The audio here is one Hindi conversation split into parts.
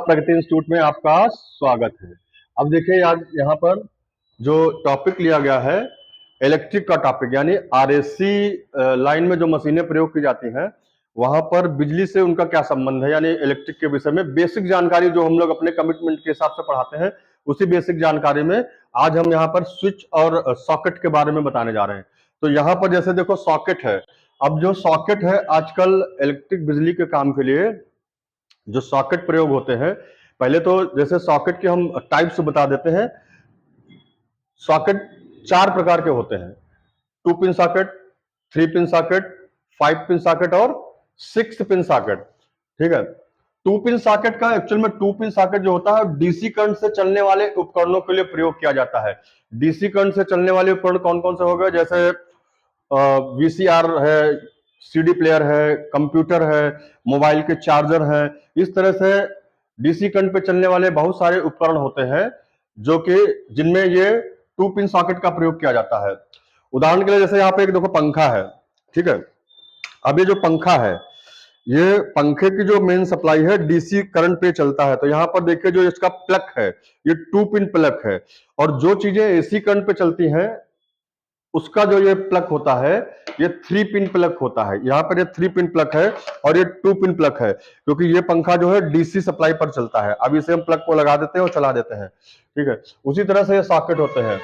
प्रगति इंस्टीट्यूट में आपका स्वागत है। अब देखिए आज यहाँ पर जो टॉपिक लिया गया है इलेक्ट्रिक का टॉपिक, यानी आरएसी लाइन में जो मशीनें प्रयोग की जाती हैं वहां पर बिजली से उनका क्या संबंध है, यानी इलेक्ट्रिक के विषय में बेसिक जानकारी जो हम लोग अपने कमिटमेंट के हिसाब से पढ़ाते हैं, उसी बेसिक जानकारी में आज हम यहाँ पर स्विच और सॉकेट के बारे में बताने जा रहे हैं। तो यहाँ पर जैसे देखो सॉकेट है। अब जो सॉकेट है आजकल इलेक्ट्रिक बिजली के काम के लिए जो सॉकेट प्रयोग होते हैं, पहले तो जैसे सॉकेट के हम टाइप्स बता देते हैं। सॉकेट 4 प्रकार के होते हैं: 2 pin socket, 3 pin socket, 5 pin socket और 6 पिन सॉकेट। ठीक है। 2 पिन सॉकेट का एक्चुअल में 2 पिन सॉकेट जो होता है डीसी करंट से चलने वाले उपकरणों के लिए प्रयोग किया जाता है। डीसी करंट से चलने वाले उपकरण कौन कौन से हो गए? जैसे वीसीआर है, सीडी प्लेयर है, कंप्यूटर है, मोबाइल के चार्जर है। इस तरह से डीसी करंट पे चलने वाले बहुत सारे उपकरण होते हैं जो कि जिनमें ये 2 पिन सॉकेट का प्रयोग किया जाता है। उदाहरण के लिए जैसे यहाँ पे एक देखो पंखा है। ठीक है। अब ये जो पंखा है, ये पंखे की जो मेन सप्लाई है डीसी करंट पे चलता है। तो यहाँ पर देखिए जो इसका प्लग है ये 2 पिन प्लग है, और जो चीजें एसी करंट पे चलती हैं उसका जो ये प्लग होता है ये 3 पिन प्लग होता है। यहाँ पर ये 3 पिन प्लग है और ये 2 पिन प्लग है, क्योंकि ये पंखा जो है डीसी सप्लाई पर चलता है। अब इसे हम प्लग को लगा देते हैं और चला देते हैं। ठीक है। उसी तरह से ये सॉकेट होते हैं: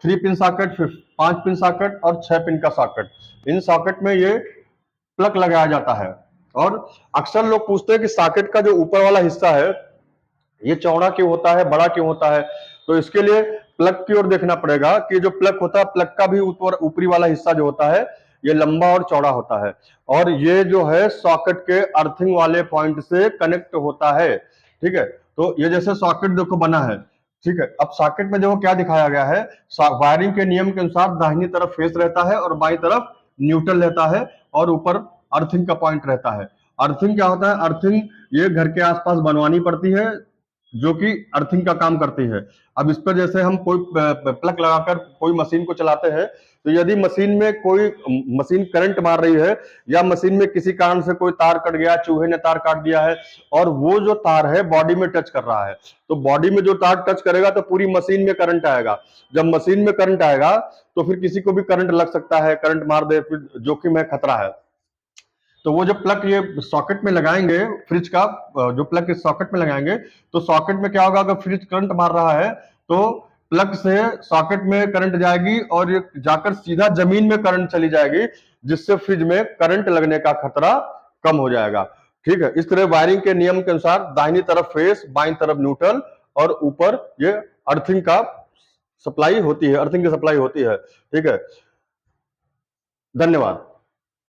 3 पिन सॉकेट, 5 पिन सॉकेट और 6 पिन का सॉकेट। इन सॉकेट में ये प्लग लगाया जाता है। और अक्सर लोग पूछते हैं कि सॉकेट का जो ऊपर वाला हिस्सा है ये चौड़ा क्यों होता है, बड़ा क्यों होता है? तो इसके लिए प्लग की ओर देखना पड़ेगा कि जो प्लग होता है, प्लग का भी ऊपरी वाला हिस्सा जो होता है ये लंबा और चौड़ा होता है, और ये जो है सॉकेट के अर्थिंग वाले पॉइंट से कनेक्ट होता है। ठीक है। तो ये जैसे सॉकेट देखो बना है। ठीक है। अब सॉकेट में देखो क्या दिखाया गया है। वायरिंग के नियम के अनुसार दाहिनी तरफ फेस रहता है और बाई तरफ न्यूट्रल रहता है, और ऊपर अर्थिंग का पॉइंट रहता है। अर्थिंग क्या होता है? अर्थिंग ये घर के आसपास बनवानी पड़ती है जो कि अर्थिंग का काम करती है। अब इस पर जैसे हम कोई प्लग लगाकर कोई मशीन को चलाते हैं, तो यदि मशीन में कोई मशीन करंट मार रही है या मशीन में किसी कारण से कोई तार कट गया, चूहे ने तार काट दिया है, और वो जो तार है बॉडी में टच कर रहा है, तो बॉडी में जो तार टच करेगा तो पूरी मशीन में करंट आएगा। जब मशीन में करंट आएगा तो फिर किसी को भी करंट लग सकता है, करंट मार दे, फिर जोखिम है, खतरा है। तो वो जो प्लग ये सॉकेट में लगाएंगे, फ्रिज का जो प्लग इस सॉकेट में लगाएंगे, तो सॉकेट में क्या होगा? अगर फ्रिज करंट मार रहा है तो प्लग से सॉकेट में करंट जाएगी और ये जाकर सीधा जमीन में करंट चली जाएगी, जिससे फ्रिज में करंट लगने का खतरा कम हो जाएगा। ठीक है। इस तरह वायरिंग के नियम के अनुसार दाहिनी तरफ फेस, बाईं तरफ न्यूट्रल, और ऊपर ये अर्थिंग का सप्लाई होती है, अर्थिंग की सप्लाई होती है। ठीक है। धन्यवाद।